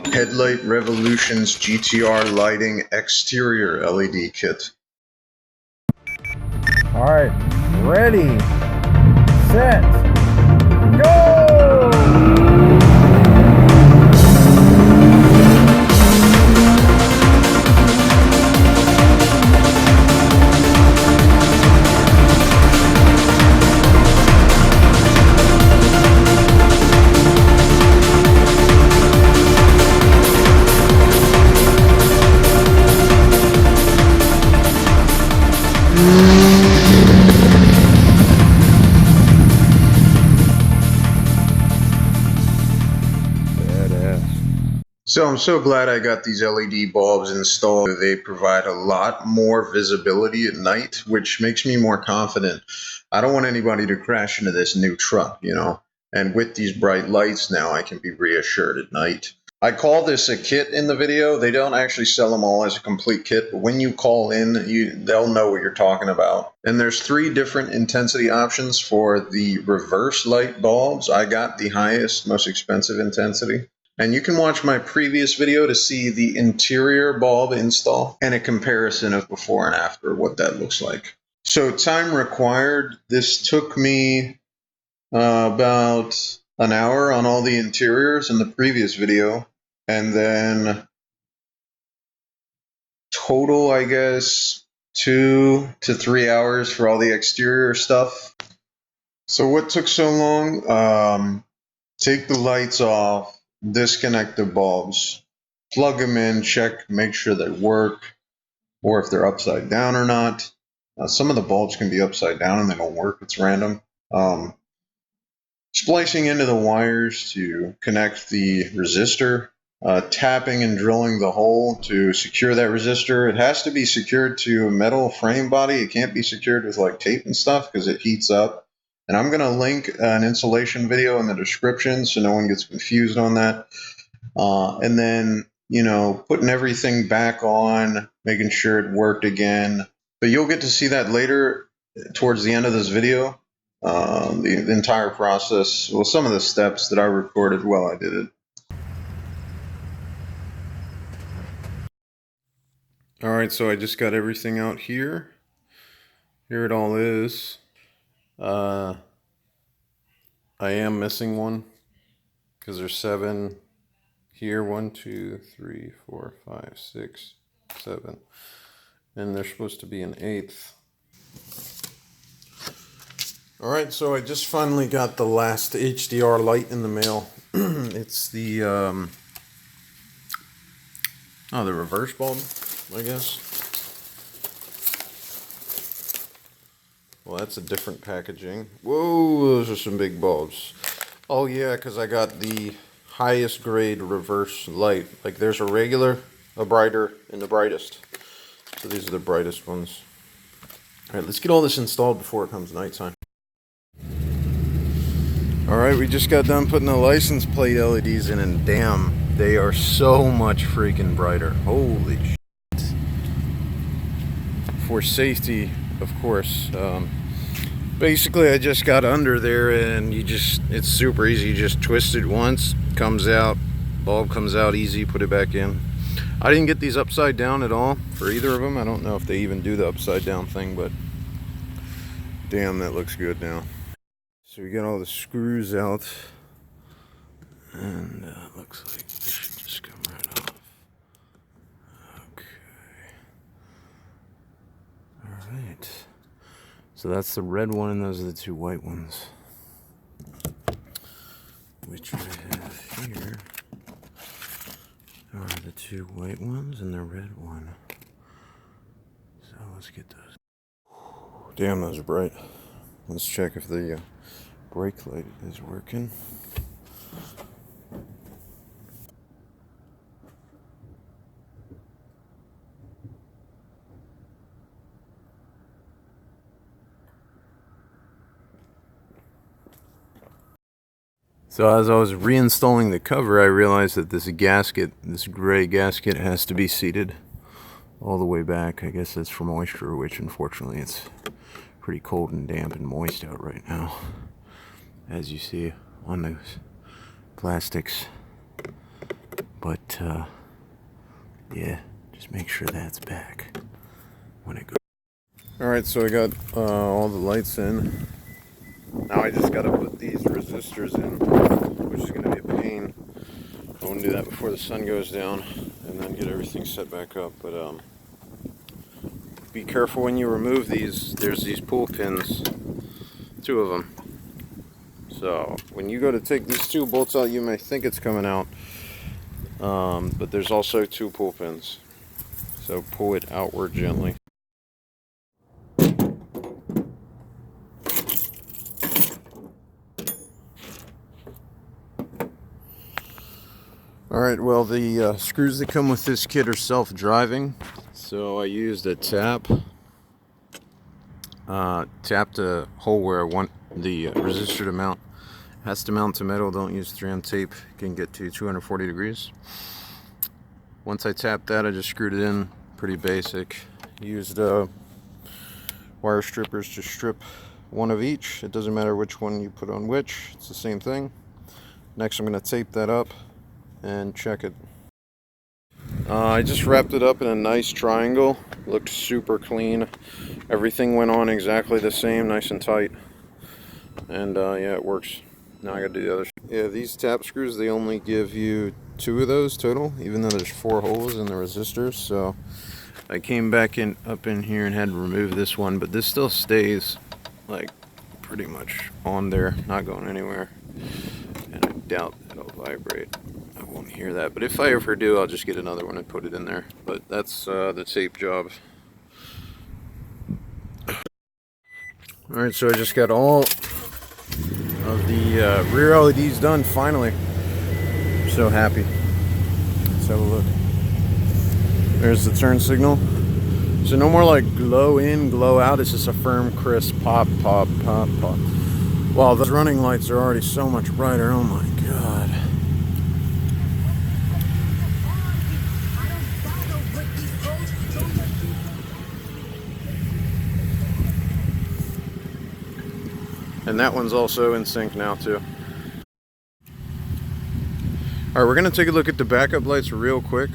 Headlight Revolution's GTR Lighting exterior LED kit. Alright, ready, set, go! So I'm so glad I got these LED bulbs installed. They provide a lot more visibility at night, which makes me more confident. I don't want anybody to crash into this new truck, you know. And with these bright lights now, I can be reassured at night. I call this a kit in the video. They don't actually sell them all as a complete kit, but when you call in, they'll know what you're talking about. And there's 3 different intensity options for the reverse light bulbs. I got the highest, most expensive intensity. And you can watch my previous video to see the interior bulb install and a comparison of before and after, what that looks like. So time required, this took me about an hour on all the interiors in the previous video. And then total, I guess, 2 to 3 hours for all the exterior stuff. So what took so long? Take the lights off. Disconnect the bulbs, plug them in, check, make sure they work, or if they're upside down or not. Some of the bulbs can be upside down and they don't work, it's random. Splicing into the wires to connect the resistor, tapping and drilling the hole to secure that resistor. It has to be secured to a metal frame body. It can't be secured with like tape and stuff because it heats up. And I'm going to link an installation video in the description so no one gets confused on that. And then, you know, putting everything back on, making sure it worked again. But you'll get to see that later towards the end of this video. The entire process, well, some of the steps that I recorded while I did it. All right, so I just got everything out here. Here it all is. I am missing one because there's 7 here. 1, 2, 3, 4, 5, 6, 7, and there's supposed to be an 8th. All right, so I just finally got the last HDR light in the mail. It's the the reverse bulb, I guess. Well, that's a different packaging. Whoa, those are some big bulbs. Oh yeah, because I got the highest grade reverse light. Like there's a regular, a brighter, and the brightest. So these are the brightest ones. All right, let's get all this installed before it comes nighttime. All right, we just got done putting the license plate LEDs in, and damn, they are so much freaking brighter. Holy shit. For safety, of course. Basically, I just got under there, and it's super easy. You just twist it once, comes out, bulb comes out easy, put it back in. I didn't get these upside down at all for either of them. I don't know if they even do the upside down thing, but damn, that looks good now. So we got all the screws out, and it looks like this should just come right off. Okay. All right. So that's the red one, and those are the 2 white ones, which I have here are the 2 white ones and the red one. So let's get those. Damn, those are bright. Let's check if the brake light is working. So as I was reinstalling the cover, I realized that this gasket, this gray gasket, has to be seated all the way back. I guess that's for moisture, which unfortunately it's pretty cold and damp and moist out right now, as you see on those plastics. But yeah, just make sure that's back when it goes. Alright, so I got all the lights in. Now I just got to put these resistors in, which is going to be a pain. I want to do that before the sun goes down and then get everything set back up. But be careful when you remove these. There's these pull pins, 2 of them. So when you go to take these 2 bolts out, you may think it's coming out, but there's also 2 pull pins. So pull it outward gently. Alright, well, the screws that come with this kit are self-driving, so I used a tap. Tapped a hole where I want the resistor to mount. It has to mount to metal, don't use 3M tape, it can get to 240 degrees. Once I tapped that, I just screwed it in, pretty basic. Used wire strippers to strip one of each. It doesn't matter which one you put on which, it's the same thing. Next I'm going to tape that up and check it. I just wrapped it up in a nice triangle. Looked super clean. Everything went on exactly the same, nice and tight. And yeah, it works. Now I gotta do the other. Yeah, these tap screws, they only give you 2 of those total, even though there's 4 holes in the resistors. So I came back up in here and had to remove this one, but this still stays like pretty much on there, not going anywhere. And I doubt it'll vibrate. I won't hear that, but if I ever do, I'll just get another one and put it in there. But that's the tape job. Alright, so I just got all of the rear LEDs done finally. I'm so happy. Let's have a look. There's the turn signal. So no more like glow in, glow out. It's just a firm, crisp pop, pop, pop, pop. Wow, those running lights are already so much brighter. Oh my god. And that one's also in sync now too. Alright, we're going to take a look at the backup lights real quick.